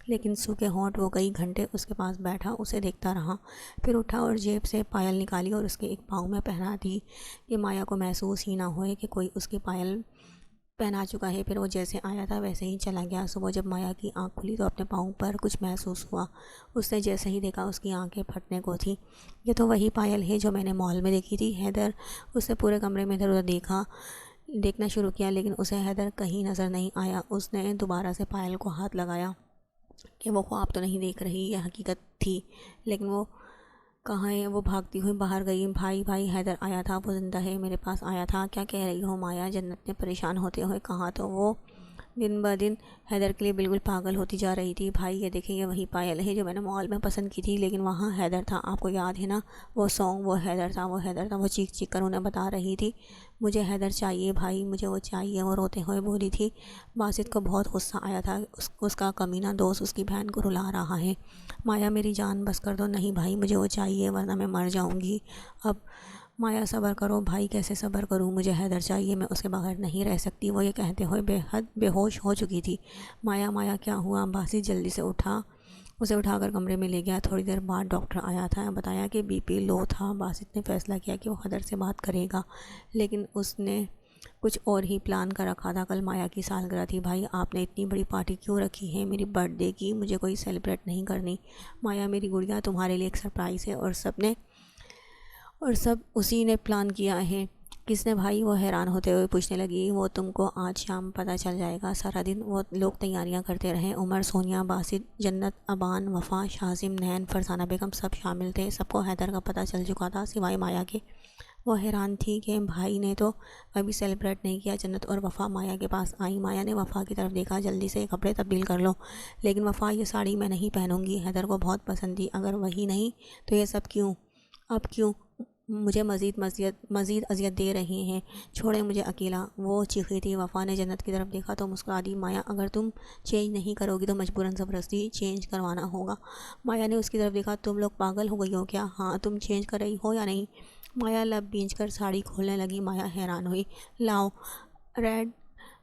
لیکن سوکھے ہونٹ۔ وہ کئی گھنٹے اس کے پاس بیٹھا، اسے دیکھتا رہا، پھر اٹھا اور جیب سے پائل نکالی اور اس کے ایک پاؤں میں پہنا دی کہ مایا کو محسوس ہی نہ ہوئے کہ کوئی اس کی پائل پہنا چکا ہے۔ پھر وہ جیسے آیا تھا ویسے ہی چلا گیا۔ صبح جب مایا کی آنکھ کھلی تو اپنے پاؤں پر کچھ محسوس ہوا۔ اس نے جیسے ہی دیکھا اس کی آنکھیں پھٹنے کو تھی۔ یہ تو وہی پائل ہے جو میں نے مال میں دیکھی تھی حیدر۔ اس نے پورے کمرے میں ادھر ادھر دیکھنا شروع کیا، لیکن اسے حیدر کہیں نظر نہیں آیا۔ اس نے دوبارہ سے پائل کو ہاتھ لگایا کہ وہ خواب تو نہیں دیکھ رہی، یہ حقیقت تھی، لیکن وہ کہاں ہے؟ وہ بھاگتی ہوئی باہر گئی۔ بھائی بھائی، حیدر آیا تھا، وہ زندہ ہے، میرے پاس آیا تھا۔ کیا کہہ رہی ہو مایا؟ جنت نے پریشان ہوتے ہوئے کہا۔ تو وہ دن بہ دن حیدر کے لیے بالکل پاگل ہوتی جا رہی تھی۔ بھائی یہ دیکھیں، یہ وہی پائل ہے جو میں نے مال میں پسند کی تھی، لیکن وہاں حیدر تھا، آپ کو یاد ہے نا وہ سانگ؟ وہ حیدر تھا، وہ حیدر تھا۔ وہ چیخ چیخ کر انہیں بتا رہی تھی، مجھے حیدر چاہیے بھائی، مجھے وہ چاہیے۔ وہ روتے ہوئے بولی تھی۔ باسط کو بہت غصہ آیا تھا، اس کا کمینہ دوست اس کی بہن کو رلا رہا ہے۔ مایا میری جان بس کر دو۔ نہیں بھائی، مجھے وہ چاہیے ورنہ میں مر جاؤں گی۔ اب مایا صبر کرو۔ بھائی کیسے صبر کروں؟ مجھے حیدر چاہیے، میں اس کے بغیر نہیں رہ سکتی۔ وہ یہ کہتے ہوئے بے حد بے ہوش ہو چکی تھی۔ مایا مایا کیا ہوا؟ باسط جلدی سے اسے اٹھا کر کمرے میں لے گیا۔ تھوڑی دیر بعد ڈاکٹر آیا تھا، بتایا کہ بی پی لو تھا۔ باسط نے فیصلہ کیا کہ وہ حیدر سے بات کرے گا، لیکن اس نے کچھ اور ہی پلان کر رکھا تھا۔ کل مایا کی سالگرہ تھی۔ بھائی آپ نے اتنی بڑی پارٹی کیوں رکھی ہے میری برتھ ڈے کی؟ مجھے کوئی سیلیبریٹ نہیں کرنی؟ مایا میری گڑیا، تمہارے لیے ایک سرپرائز ہے، اور سب اسی نے پلان کیا ہے۔ کس نے بھائی؟ وہ حیران ہوتے ہوئے پوچھنے لگی۔ وہ تم کو آج شام پتہ چل جائے گا۔ سارا دن وہ لوگ تیاریاں کرتے رہے، عمر، سونیا، باسط، جنت، ابان، وفا، شاذم، نین، فرزانہ بیگم سب شامل تھے۔ سب کو حیدر کا پتہ چل چکا تھا سوائے مایا کے۔ وہ حیران تھی کہ بھائی نے تو ابھی سیلیبریٹ نہیں کیا۔ جنت اور وفا مایا کے پاس آئی۔ مایا نے وفا کی طرف دیکھا، جلدی سے کپڑے تبدیل کر لو۔ لیکن وفا، یہ ساڑی میں نہیں پہنوں گی، حیدر کو بہت پسند تھی، اگر وہی نہیں تو یہ سب کیوں؟ اب کیوں مجھے مزید اذیت دے رہی ہیں؟ چھوڑیں مجھے اکیلا۔ وہ چیخی تھی۔ وفا نے جنت کی طرف دیکھا تو مسکرا دی۔ مایا اگر تم چینج نہیں کرو گی تو مجبوراً زبردستی چینج کروانا ہوگا۔ مایا نے اس کی طرف دیکھا۔ تم لوگ پاگل ہو گئی ہو کیا؟ ہاں، تم چینج کر رہی ہو یا نہیں؟ مایا لب بھینچ کر ساڑی کھولنے لگی۔ مایا حیران ہوئی۔ لاؤ، ریڈ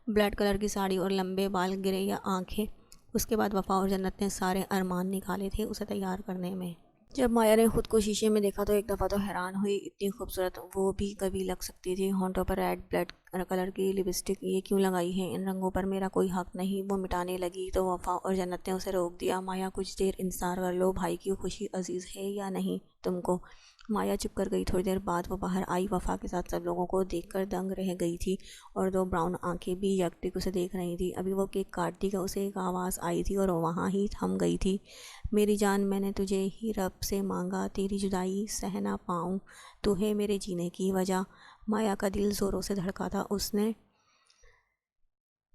بلیڈ کلر کی ساڑی اور لمبے بال، گرے یا آنکھیں۔ اس کے بعد وفا اور جنت نے سارے ارمان نکالے تھے اسے تیار کرنے میں۔ جب مایا نے خود کو شیشے میں دیکھا تو ایک دفعہ تو حیران ہوئی، اتنی خوبصورت وہ بھی کبھی لگ سکتی تھی۔ ہونٹوں پر ریڈ بلیڈ کلر کی لپسٹک یہ کیوں لگائی ہے؟ ان رنگوں پر میرا کوئی حق نہیں۔ وہ مٹانے لگی تو وفا اور جنت نے اسے روک دیا۔ مایا کچھ دیر انتظار کر لو، بھائی کی خوشی عزیز ہے یا نہیں تم کو؟ مایا چپ کر گئی۔ تھوڑی دیر بعد وہ باہر آئی، وفا کے ساتھ سب لوگوں کو دیکھ کر دنگ رہ گئی تھی اور دو براؤن آنکھیں بھی یکٹک اسے دیکھ رہی تھی۔ ابھی وہ کیک کاٹتی کہ اسے ایک آواز آئی تھی اور وہ وہاں ہی تھم گئی تھی۔ میری جان، میں نے تجھے ہی رب سے مانگا، تیری جدائی سہ نہ پاؤں، تو ہے میرے جینے کی وجہ۔ مایا کا دل زوروں سے دھڑکا تھا۔ اس نے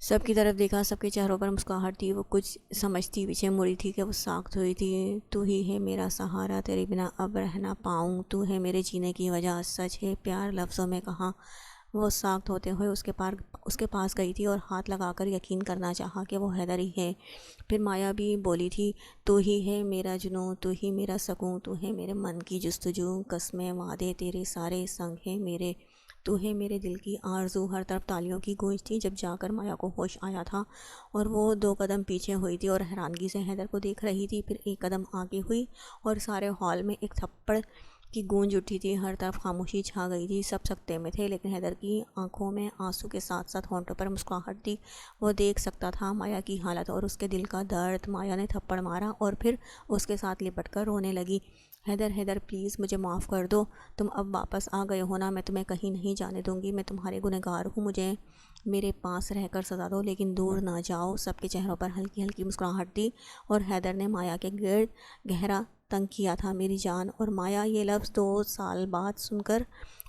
سب کی طرف دیکھا، سب کے چہروں پر مسکراہٹ تھی۔ وہ کچھ سمجھتی پیچھے مڑی تھی کہ وہ ساکت ہوئی تھی۔ تو ہی ہے میرا سہارا، تیرے بنا اب رہ نہ پاؤں، تو ہے میرے جینے کی وجہ۔ سچ ہے، پیار لفظوں میں کہاں۔ وہ ساکت ہوتے ہوئے اس کے پاس گئی تھی اور ہاتھ لگا کر یقین کرنا چاہا کہ وہ حیدر ہی ہے۔ پھر مایا بھی بولی تھی، تو ہی ہے میرا جنوں، تو ہی میرا سکون، تو ہے میرے من کی جستجو، قسمیں وعدے تیرے سارے سنگ ہیں میرے، تو ہے میرے دل کی آرزو۔ ہر طرف تالیوں کی گونج تھی۔ جب جا کر مایا کو ہوش آیا تھا اور وہ 2 قدم پیچھے ہوئی تھی اور حیرانگی سے حیدر کو دیکھ رہی تھی، پھر 1 قدم آگے ہوئی اور سارے ہال میں ایک تھپڑ کی گونج اٹھی تھی۔ ہر طرف خاموشی چھا گئی تھی، سب سکتے میں تھے، لیکن حیدر کی آنکھوں میں آنسو کے ساتھ ساتھ ہونٹوں پر مسکراہٹ تھی۔ وہ دیکھ سکتا تھا مایا کی حالت اور اس کے دل کا درد۔ مایا نے تھپڑ مارا اور پھر اس کے ساتھ لپٹ کر رونے لگی۔ حیدر، حیدر پلیز مجھے معاف کر دو، تم اب واپس آ گئے ہو نا، میں تمہیں کہیں نہیں جانے دوں گی، میں تمہارے گنہگار ہوں، مجھے میرے پاس رہ کر سزا دو لیکن دور نہ جاؤ۔ سب کے چہروں پر ہلکی ہلکی مسکراہٹ تھی اور حیدر نے مایا کے گرد گہرا تنگ کیا تھا، میری جان۔ اور مایا یہ لفظ 2 سال بعد سن کر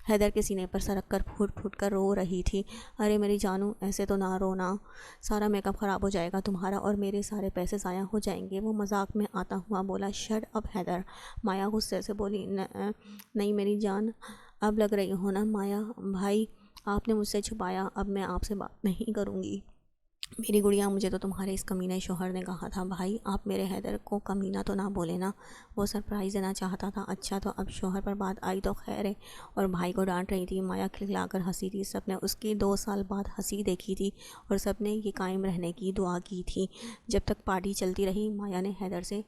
حیدر کے سینے پر سرک کر پھوٹ پھوٹ کر رو رہی تھی۔ ارے میری جانو، ایسے تو نہ رونا، سارا میک اپ خراب ہو جائے گا تمہارا اور میرے سارے پیسے ضائع ہو جائیں گے۔ وہ مذاق میں آتا ہوا بولا، شٹ اپ حیدر۔ مایا غصے سے بولی، نہیں میری جان، اب لگ رہی ہو نا مایا بھائی، آپ نے مجھ سے چھپایا، اب میں آپ سے بات نہیں کروں گی۔ میری گڑیا، مجھے تو تمہارے اس کمینے شوہر نے کہا تھا۔ بھائی، آپ میرے حیدر کو کمینہ تو نہ بولے نا، وہ سرپرائز دینا چاہتا تھا۔ اچھا، تو اب شوہر پر بات آئی تو خیر ہے۔ اور بھائی کو ڈانٹ رہی تھی۔ مایا کھلکھلا کر ہنسی تھی۔ سب نے اس کی 2 سال بعد ہنسی دیکھی تھی اور سب نے یہ قائم رہنے کی دعا کی تھی۔ جب تک پارٹی چلتی رہی، مایا نے حیدر سے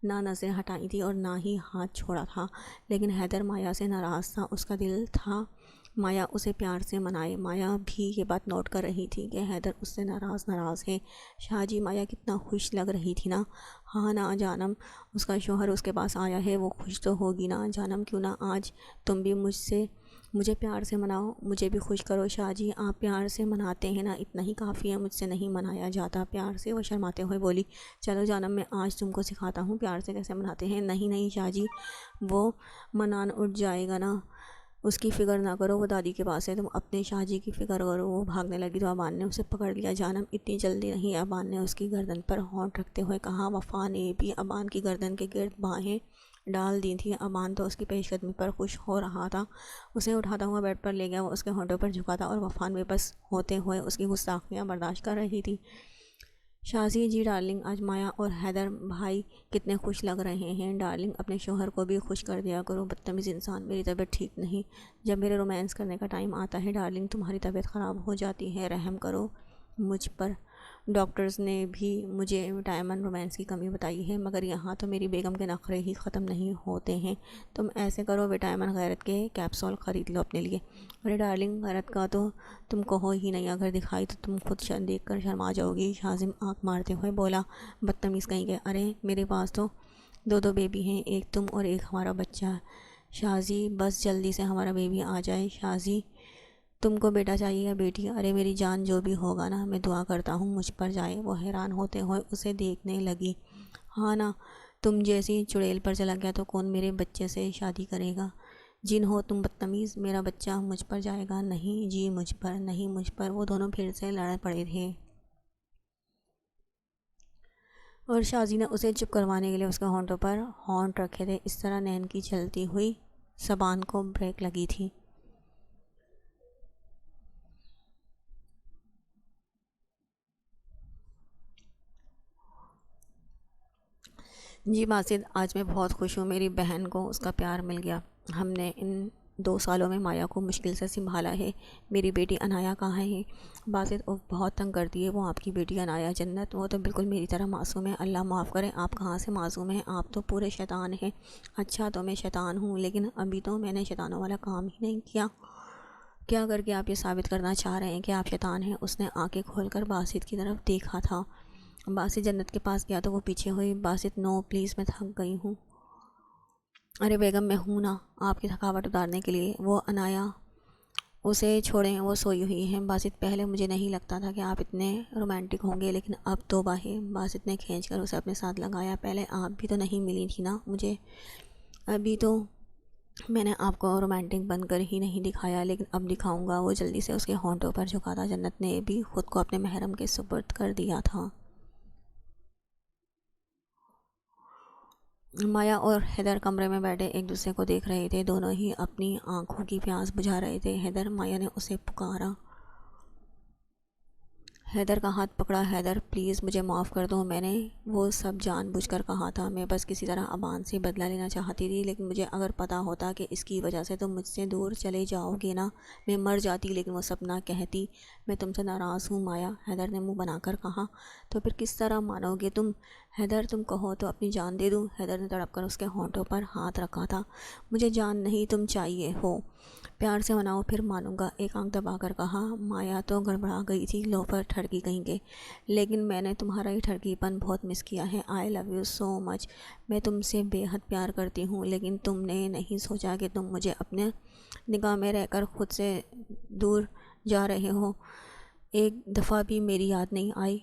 نہ نظریں ہٹائی تھی اور نہ ہی ہاتھ چھوڑا تھا، لیکن حیدر مایا سے ناراض تھا۔ اس کا دل تھا مایا اسے پیار سے منائے۔ مایا بھی یہ بات نوٹ کر رہی تھی کہ حیدر اس سے ناراض ہے۔ شاہ جی، مایا کتنا خوش لگ رہی تھی نا۔ ہاں نا جانم، اس کا شوہر اس کے پاس آیا ہے، وہ خوش تو ہوگی نا جانم۔ کیوں نہ آج تم بھی مجھے پیار سے مناؤ، مجھے بھی خوش کرو۔ شاہ جی، آپ پیار سے مناتے ہیں نا، اتنا ہی کافی ہے، مجھ سے نہیں منایا جاتا پیار سے۔ وہ شرماتے ہوئے بولی، چلو جانم، میں آج تم کو سکھاتا ہوں پیار سے کیسے مناتے ہیں۔ نہیں نہیں شاہ جی، وہ منان اٹھ جائے گا نا، اس کی فکر نہ کرو، وہ دادی کے پاس ہے، تم اپنے شاہ جی کی فکر کرو۔ وہ بھاگنے لگی تو ابان نے اسے پکڑ لیا۔ جانم، اتنی جلدی نہیں۔ ابان نے اس کی گردن پر ہونٹ رکھتے ہوئے کہا۔ وفا نے بھی ابان کی گردن کے گرد باہیں ڈال دی تھی۔ ابان تو اس کی پیش قدمی پر خوش ہو رہا تھا، اسے اٹھاتا ہوا بیڈ پر لے گیا۔ وہ اس کے ہونٹوں پر جھکا تھا اور وفا بے بس ہوتے ہوئے اس کی گستاخیاں برداشت کر رہی تھی۔ شازی جی ڈارلنگ، آج مایا اور حیدر بھائی کتنے خوش لگ رہے ہیں۔ ڈارلنگ، اپنے شوہر کو بھی خوش کر دیا کرو۔ بدتمیز انسان، میری طبیعت ٹھیک نہیں، جب میرے رومانس کرنے کا ٹائم آتا ہے ڈارلنگ تمہاری طبیعت خراب ہو جاتی ہے، رحم کرو مجھ پر۔ ڈاکٹرز نے بھی مجھے وٹامن رومانس کی کمی بتائی ہے، مگر یہاں تو میری بیگم کے نخرے ہی ختم نہیں ہوتے ہیں۔ تم ایسے کرو، وٹامن غیرت کے کیپسول خرید لو اپنے لیے۔ ارے ڈارلنگ، غیرت کا تو تم کو ہو ہی نہیں، اگر دکھائی تو تم خود دیکھ کر شرما جاؤ گی۔ شازم آنکھ مارتے ہوئے بولا، بدتمیز کہیں گے۔ ارے میرے پاس تو 2 بیبی ہیں، ایک تم اور ایک ہمارا بچہ۔ شازی، بس جلدی سے ہمارا بیبی آ جائے۔ شازی، تم کو بیٹا چاہیے یا بیٹی؟ ارے میری جان، جو بھی ہوگا نا، میں دعا کرتا ہوں مجھ پر جائے۔ وہ حیران ہوتے ہوئے اسے دیکھنے لگی۔ ہاں نا، تم جیسی چڑیل پر چلا گیا تو کون میرے بچے سے شادی کرے گا؟ جن ہو تم بدتمیز، میرا بچہ مجھ پر جائے گا؟ نہیں جی، مجھ پر نہیں، مجھ پر۔ وہ دونوں پھر سے لڑ پڑے تھے اور شازی نے اسے چپ کروانے کے لیے اس کے ہونٹوں پر ہونٹ رکھے تھے۔ اس طرح نین کی چلتی ہوئی زبان کو بریک لگی تھی۔ جی باسط، آج میں بہت خوش ہوں، میری بہن کو اس کا پیار مل گیا۔ ہم نے ان 2 سالوں میں مایا کو مشکل سے سنبھالا ہے۔ میری بیٹی انایا کہاں ہے؟ باسط، وہ بہت تنگ کرتی ہے، وہ آپ کی بیٹی انایا جنت، وہ تو بالکل میری طرح معصوم ہے۔ اللہ معاف کرے، آپ کہاں سے معصوم ہیں، آپ تو پورے شیطان ہیں۔ اچھا، تو میں شیطان ہوں، لیکن ابھی تو میں نے شیطانوں والا کام ہی نہیں کیا۔ کیا کر کے آپ یہ ثابت کرنا چاہ رہے ہیں کہ آپ شیطان ہیں؟ اس نے آنکھیں کھول کر باسط کی طرف دیکھا تھا۔ باسط جنت کے پاس گیا تو وہ پیچھے ہوئی۔ باسط، نو پلیز، میں تھک گئی ہوں۔ ارے بیگم میں ہوں نا آپ کی تھکاوٹ اتارنے کے لیے۔ وہ عنایا اسے چھوڑیں، وہ سوئی ہوئی ہیں۔ باسط پہلے مجھے نہیں لگتا تھا کہ آپ اتنے رومانٹک ہوں گے، لیکن اب توبہ ہے۔ باسط نے کھینچ کر اسے اپنے ساتھ لگایا۔ پہلے آپ بھی تو نہیں ملی تھی نا مجھے، ابھی تو میں نے آپ کو رومانٹک بن کر ہی نہیں دکھایا، لیکن اب دکھاؤں گا۔ وہ جلدی سے اس کے ہونٹوں پر جھکا تھا۔ جنت نے بھی خود کو اپنے محرم کے سپرد کر دیا تھا۔ مایا اور حیدر کمرے میں بیٹھے ایک دوسرے کو دیکھ رہے تھے۔ دونوں ہی اپنی آنکھوں کی پیاس بجھا رہے تھے۔ حیدر، مایا نے اسے پکارا۔ حیدر کا ہاتھ پکڑا۔ حیدر پلیز مجھے معاف کر دو، میں نے وہ سب جان بوجھ کر کہا تھا۔ میں بس کسی طرح ابان سے بدلہ لینا چاہتی تھی، لیکن مجھے اگر پتہ ہوتا کہ اس کی وجہ سے تم مجھ سے دور چلے جاؤ گے نا، میں مر جاتی، لیکن وہ سب نہ کہتی۔ میں تم سے ناراض ہوں مایا، حیدر نے منہ بنا کر کہا۔ تو پھر کس طرح مانو گے تم؟ حیدر تم کہو تو اپنی جان دے دوں۔ حیدر نے تڑپ کر اس کے ہونٹوں پر ہاتھ رکھا تھا۔ مجھے جان نہیں تم چاہیے ہو، پیار سے مناؤ پھر مانوں گا، ایک آنکھ دبا کر کہا۔ مایا تو گڑبڑا گئی تھی۔ لوفر ٹھڑکی کہیں گے، لیکن میں نے تمہارا یہ ٹھڑکی پن بہت مس کیا ہے۔ آئی لو یو سو مچ، میں تم سے بے حد پیار کرتی ہوں، لیکن تم نے نہیں سوچا کہ تم مجھے اپنے نگاہ میں رہ کر خود سے دور جا رہے ہو۔ ایک دفعہ بھی میری یاد نہیں آئی؟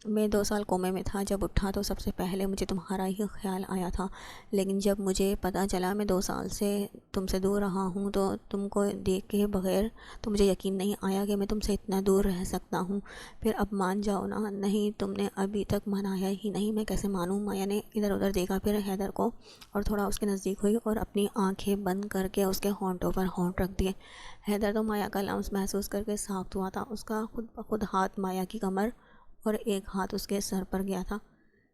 میں 2 سال کومے میں تھا، جب اٹھا تو سب سے پہلے مجھے تمہارا ہی خیال آیا تھا، لیکن جب مجھے پتہ چلا میں 2 سال سے تم سے دور رہا ہوں تو تم کو دیکھ کے بغیر تو مجھے یقین نہیں آیا کہ میں تم سے اتنا دور رہ سکتا ہوں۔ پھر اب مان جاؤ نا۔ نہیں، تم نے ابھی تک منایا ہی نہیں، میں کیسے مانوں؟ مایا نے ادھر ادھر دیکھا، پھر حیدر کو، اور تھوڑا اس کے نزدیک ہوئی اور اپنی آنکھیں بند کر کے اس کے ہونٹوں پر ہونٹ رکھ دیے۔ حیدر تو مایا کا لمس محسوس کر کے ساخت ہوا تھا۔ اس کا خود بخود ہاتھ مایا کی کمر اور ایک ہاتھ اس کے سر پر گیا تھا۔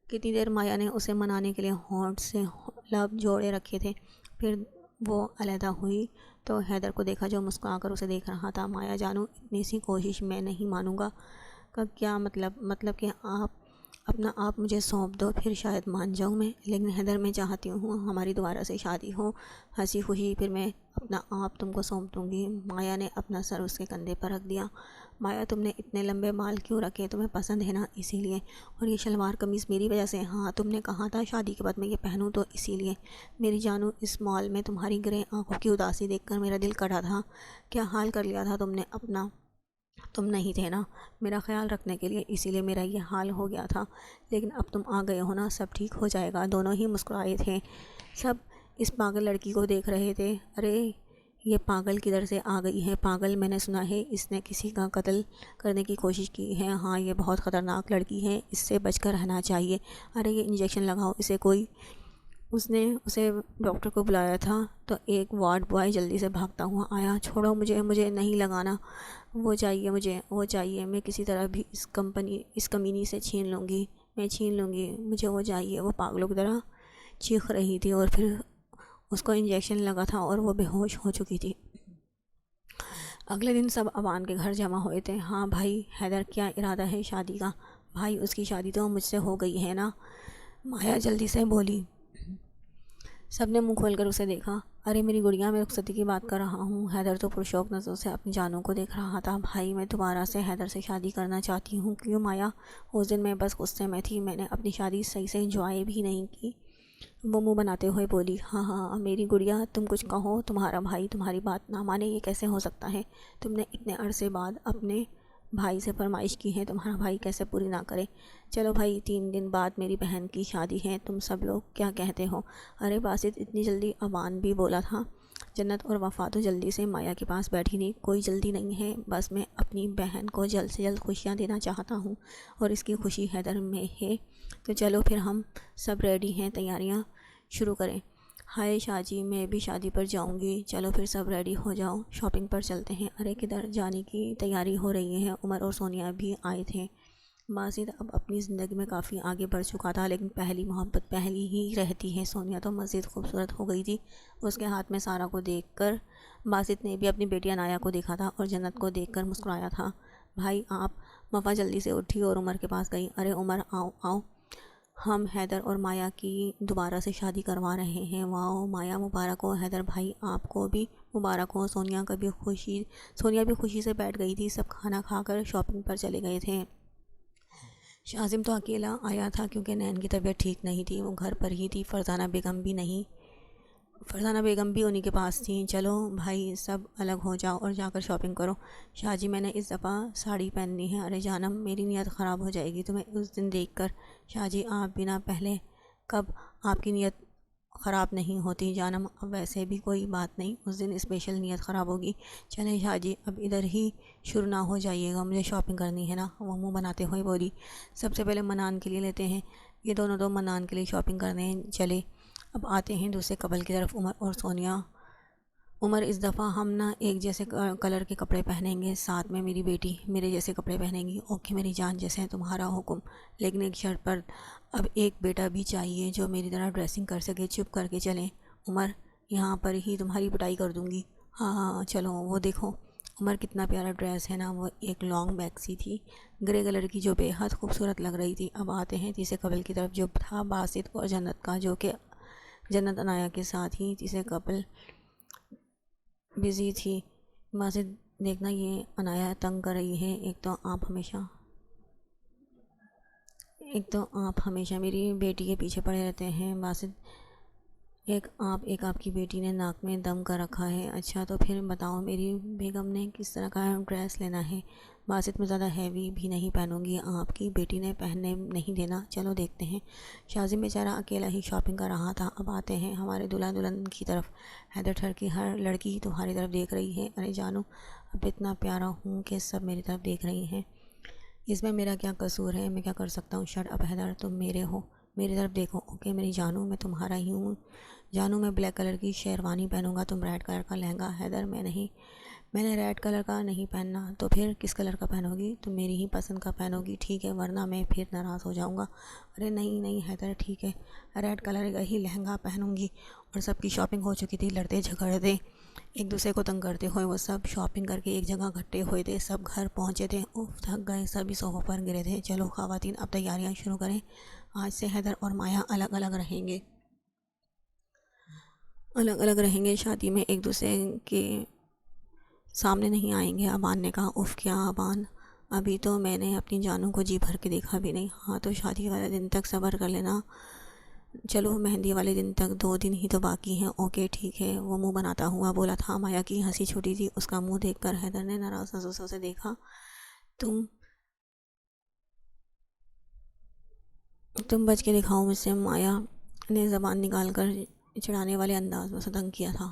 کتنی دیر مایا نے اسے منانے کے لیے ہونٹ سے لب جوڑے رکھے تھے، پھر وہ علیحدہ ہوئی تو حیدر کو دیکھا جو مسکرا کر اسے دیکھ رہا تھا۔ مایا جانو، اتنی سی کوشش میں نہیں مانوں گا کا کیا مطلب کہ آپ اپنا آپ مجھے سونپ دو، پھر شاید مان جاؤں میں، لیکن حیدر میں چاہتی ہوں ہماری دوبارہ سے شادی ہو، ہنسی خوشی، پھر میں اپنا آپ تم کو سونپ دوں گی۔ مایا نے اپنا سر اس کے کندھے پر رکھ دیا۔ مایا تم نے اتنے لمبے بال کیوں رکھے؟ تمہیں پسند ہے نا اسی لیے؟ اور یہ شلوار قمیض میری وجہ سے؟ ہاں، تم نے کہا تھا شادی کے بعد میں یہ پہنوں تو اسی لیے۔ میری جانو، اس مال میں تمہاری گرے آنکھوں کی اداسی دیکھ کر میرا دل کڑا تھا۔ کیا حال کر لیا تھا تم نے اپنا؟ تم نہیں تھے نا میرا خیال رکھنے کے لیے، اسی لیے میرا یہ حال ہو گیا تھا، لیکن اب تم آ گئے ہو نا، سب ٹھیک ہو جائے گا۔ دونوں ہی مسکرائے تھے۔ سب اس پاگل لڑکی کو دیکھ رہے تھے۔ ارے یہ پاگل کدھر سے آ گئی ہے؟ پاگل، میں نے سنا ہے اس نے کسی کا قتل کرنے کی کوشش کی ہے۔ ہاں، یہ بہت خطرناک لڑکی ہے، اس سے بچ کر رہنا چاہیے۔ ارے یہ انجیکشن لگاؤ اسے کوئی۔ اس نے اسے ڈاکٹر کو بلایا تھا تو ایک وارڈ بوائے جلدی سے بھاگتا ہوا آیا۔ چھوڑو مجھے نہیں لگانا، وہ چاہیے مجھے، وہ چاہیے، میں کسی طرح بھی اس کمینی سے چھین لوں گی، میں چھین لوں گی، مجھے وہ چاہیے۔ وہ پاگلوں کی طرح چیخ رہی تھی اور پھر اس کو انجیکشن لگا تھا اور وہ بے ہوش ہو چکی تھی۔ اگلے دن سب اوان کے گھر جمع ہوئے تھے۔ ہاں بھائی حیدر، کیا ارادہ ہے شادی کا؟ بھائی اس کی شادی تو مجھ سے ہو گئی ہے نا، مایا جلدی سے بولی۔ سب نے منہ کھول کر اسے دیکھا۔ ارے میری گڑیا، میں رخصتی کی بات کر رہا ہوں۔ حیدر تو پرشوق نظروں سے اپنی جانوں کو دیکھ رہا تھا۔ بھائی میں دوبارہ سے حیدر سے شادی کرنا چاہتی ہوں۔ کیوں مایا؟ اس دن میں بس غصے میں تھی، میں نے اپنی شادی صحیح سے انجوائے بھی نہیں کی۔ وہ منہ بناتے ہوئے بولی۔ ہاں میری گڑیا، تم کچھ کہو، تمہارا بھائی تمہاری بات نہ مانے یہ کیسے ہو سکتا ہے؟ تم نے اتنے عرصے بعد اپنے بھائی سے فرمائش کی ہے، تمہارا بھائی کیسے پوری نہ کرے؟ چلو بھائی، 3 دن بعد میری بہن کی شادی ہے، تم سب لوگ کیا کہتے ہو؟ ارے باسط، اتنی جلدی؟ اوان بھی بولا تھا۔ جنت اور وفا تو جلدی سے مایا کے پاس بیٹھی تھی۔ کوئی جلدی نہیں ہے، بس میں اپنی بہن کو جلد سے جلد خوشیاں دینا چاہتا ہوں اور اس کی خوشی حیدر میں ہے، تو چلو پھر ہم سب ریڈی ہیں، تیاریاں شروع کریں۔ ہائے شاہ جی، میں بھی شادی پر جاؤں گی۔ چلو پھر سب ریڈی ہو جاؤ، شاپنگ پر چلتے ہیں۔ ارے کدھر جانے کی تیاری ہو رہی ہے؟ عمر اور سونیا بھی آئے تھے۔ باسط اب اپنی زندگی میں کافی آگے بڑھ چکا تھا، لیکن پہلی محبت پہلی ہی رہتی ہے۔ سونیا تو مزید خوبصورت ہو گئی تھی۔ اس کے ہاتھ میں سارا کو دیکھ کر باسط نے بھی اپنی بیٹی عنایا کو دیکھا تھا اور جنت کو دیکھ کر مسکرایا تھا۔ بھائی آپ؟ وفا جلدی سے اٹھی اور عمر کے پاس گئی۔ ارے عمر، آؤ آؤ، ہم حیدر اور مایا کی دوبارہ سے شادی کروا رہے ہیں۔ واؤ، مایا مبارک ہو۔ حیدر بھائی آپ کو بھی مبارک ہو۔ سونیا بھی خوشی سے بیٹھ گئی تھی۔ سب کھانا کھا کر شاپنگ پر چلے گئے تھے۔ شاذم تو اکیلا آیا تھا کیونکہ نین کی طبیعت ٹھیک نہیں تھی، وہ گھر پر ہی تھی۔ فرزانہ بیگم بھی نہیں فرزانہ بیگم بھی انہی کے پاس تھیں۔ چلو بھائی سب الگ ہو جاؤ اور جا کر شاپنگ کرو۔ شاہ جی میں نے اس دفعہ ساڑی پہننی ہے۔ ارے جانم میری نیت خراب ہو جائے گی تمہیں اس دن دیکھ کر۔ شاہ جی آپ بنا پہلے کب آپ کی نیت خراب نہیں ہوتی جانم، اب ویسے بھی کوئی بات نہیں، اس دن اسپیشل نیت خراب ہوگی۔ چلیں شاہ جی اب ادھر ہی شروع نہ ہو جائیے گا، مجھے شاپنگ کرنی ہے نا، وہ منہ بناتے ہوئے بولی۔ سب سے پہلے منان کے لیے لیتے ہیں، یہ دونوں تو منان کے لیے شاپنگ کرنے ہیں۔ چلے اب آتے ہیں دوسرے کپل کی طرف، عمر اور سونیا۔ عمر اس دفعہ ہم نہ ایک جیسے کلر کے کپڑے پہنیں گے، ساتھ میں میری بیٹی میرے جیسے کپڑے پہنیں گی۔ اوکے میری جان، جیسے ہے تمہارا حکم، لیکن ایک شرط پر، اب ایک بیٹا بھی چاہیے جو میری طرح ڈریسنگ کر سکے۔ چپ کر کے چلیں عمر، یہاں پر ہی تمہاری پٹائی کر دوں گی۔ ہاں ہاں چلو۔ وہ دیکھو عمر کتنا پیارا ڈریس ہے نا، وہ ایک لانگ بیک سی تھی گرے کلر کی جو بے حد خوبصورت لگ رہی تھی۔ اب آتے ہیں تیسرے کپل کی طرف جو تھا باسط اور جنت کا، جو کہ جنت عنایہ کے ساتھ ہی تیسرے کپل بزی تھی۔ باسط دیکھنا یہ عنایہ تنگ کر رہی ہے، ایک تو آپ ہمیشہ میری بیٹی کے پیچھے پڑے رہتے ہیں باسط، ایک آپ کی بیٹی نے ناک میں دم کر رکھا ہے۔ اچھا تو پھر بتاؤ میری بیگم نے کس طرح کا ڈریس لینا ہے؟ باسط میں زیادہ ہیوی بھی نہیں پہنوں گی، آپ کی بیٹی نے پہننے نہیں دینا۔ چلو دیکھتے ہیں۔ شاذم بیچارہ اکیلا ہی شاپنگ کر رہا تھا۔ اب آتے ہیں ہمارے دلہا دلہن کی طرف۔ حیدر ٹھر کی ہر لڑکی تمہاری طرف دیکھ رہی ہے۔ ارے جانو اب اتنا پیارا ہوں کہ سب میری طرف دیکھ رہی ہیں، اس میں میرا کیا قصور ہے؟ میں کیا کر سکتا ہوں؟ شٹ اپ حیدر، تم میرے ہو، میری طرف دیکھو۔ اوکے میری جانو میں تمہارا ہی ہوں۔ جانو میں بلیک کلر کی شیروانی پہنوں گا، تم ریڈ کلر کا لہنگا۔ حیدر میں نے ریڈ کلر کا نہیں پہننا، تو پھر کس کلر کا پہنو گی؟ تم میری ہی پسند کا پہنو گی ٹھیک ہے، ورنہ میں پھر ناراض ہو جاؤں گا۔ ارے نہیں حیدر ٹھیک ہے، ریڈ کلر کا ہی لہنگا پہنوں گی۔ اور سب کی شاپنگ ہو چکی تھی، لڑتے جھگڑتے ایک دوسرے کو تنگ کرتے ہوئے وہ سب شاپنگ کر کے ایک جگہ اکٹھے ہوئے تھے، سب گھر پہنچے تھے، اوف تھک گئے، سبھی صوفوں پر گرے تھے۔ چلو خواتین اب تیاریاں شروع کریں، آج سے حیدر اور مایا الگ الگ رہیں گے، شادی میں ایک دوسرے کے سامنے نہیں آئیں گے۔ ابان نے کہا اف کیا ابان، ابھی تو میں نے اپنی جانوں کو جی بھر کے دیکھا بھی نہیں۔ ہاں تو شادی والے دن تک صبر کر لینا، چلو مہندی والے دن تک 2 دن ہی تو باقی ہیں۔ اوکے ٹھیک ہے، وہ منہ بناتا ہوا بولا تھا۔ مایا کی ہنسی چھوٹی تھی، اس کا منہ دیکھ کر حیدر نے ناراض نظروں سے اسے دیکھا۔ تم بچ کے دکھاؤ مجھ سے، مایا نے زبان نکال کر چڑھانے والے انداز میں اسے تنگ کیا تھا۔